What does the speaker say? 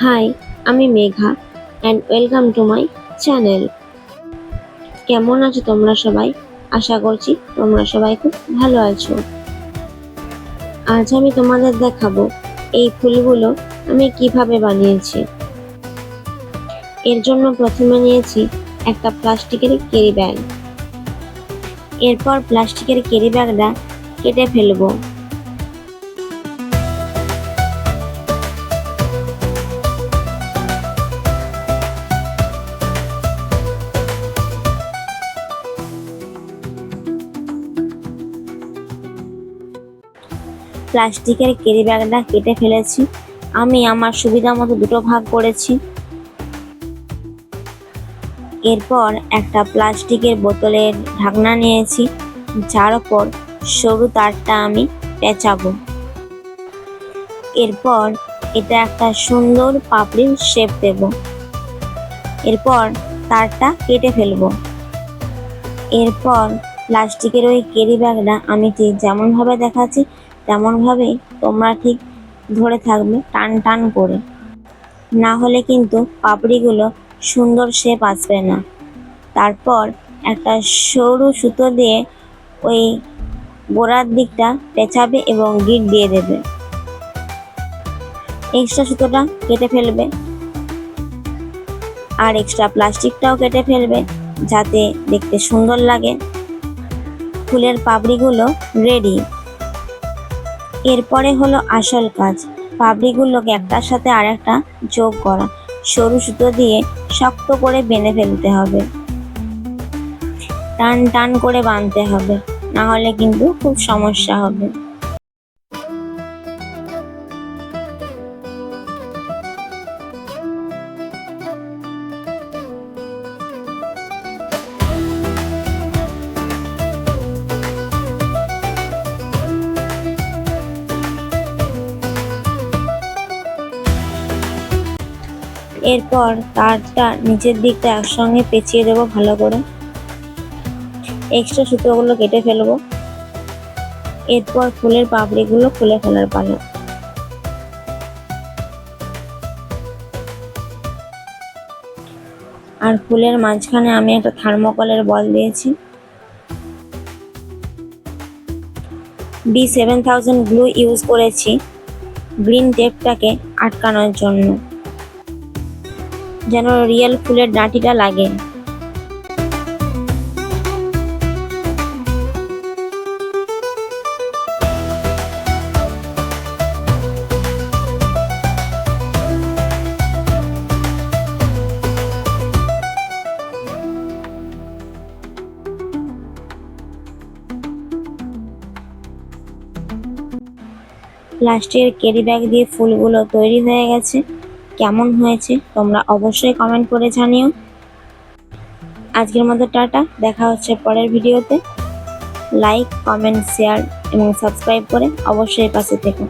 High, আমি Megha and welcome to my channel. কেমন আছো তোমরা সবাই? আশা করছি তোমরা সবাই খুব ভালো আছো। আজ আমি তোমাদের দেখাবো এই ফুলগুলো আমি কিভাবে বানিয়েছি। এর জন্য প্রথমে নিয়েছি একটা প্লাস্টিকের ক্যারি ব্যাগ। এরপর প্লাস্টিকের ক্যারি ব্যাগটা কেটে ফেলবো। প্লাস্টিকের ক্যারি ব্যাগটা কেটে ফেলেছি। আমি আমার সুবিধা মতো দুটো ভাগ করেছি। এরপর একটা প্লাস্টিকের বোতলের ঢাকনা নিয়েছি, যার ওপর সরু তারটা আমি পেঁচাবো। এরপর এটা একটা সুন্দর পাপড়ির শেপ দেব। এরপর তারটা কেটে ফেলবো। এরপর প্লাস্টিকের ওই ক্যারি ব্যাগটা আমি ঠিক যেমনভাবে দেখাচ্ছি তেমনভাবেই তোমরা ঠিক ধরে থাকবে টান টান করে, না হলে কিন্তু পাপড়িগুলো সুন্দর শেপ আসবে না। তারপর একটা সরু সুতো দিয়ে ওই গোড়ার দিকটা পেঁচাবে এবং গিট দিয়ে দেবে। এক্সট্রা সুতোটা কেটে ফেলবে আর এক্সট্রা প্লাস্টিকটাও কেটে ফেলবে, যাতে দেখতে সুন্দর লাগে। ফুলের পাপড়িগুলো রেডি। এরপরে হলো আসল কাজ, পাপড়িগুলোকে একটার সাথে আরেকটা যোগ করা। সরু সুতো দিয়ে শক্ত করে বেঁধে ফেলতে হবে, টান টান করে বাঁধতে হবে, না হলে কিন্তু খুব সমস্যা হবে। এরপর তারটা নিচের দিকটা একসঙ্গে পেঁচিয়ে দেবো ভালো করে। এক্সট্রা সুতোগুলো কেটে ফেলবো। এরপর ফুলের পাপড়িগুলো খুলে ফেলার পালা। আর ফুলের মাঝখানে আমি একটা থার্মোকলের বল দিয়েছি। B7000 গ্লু ইউজ করেছি গ্রিন টেপটাকে আটকানোর জন্য, যেন রিয়েল ফুলের ডাঁটিটা লাগে। প্লাস্টিকের ক্যারি ব্যাগ দিয়ে ফুলগুলো তৈরি হয়ে গেছে। কেমন হয়েছে তোমরা অবশ্যই কমেন্ট করে জানিও। আজকের মতো টাটা, দেখা হচ্ছে পরের ভিডিওতে। লাইক, কমেন্ট, শেয়ার এবং সাবস্ক্রাইব করে অবশ্যই পাশে থেকো।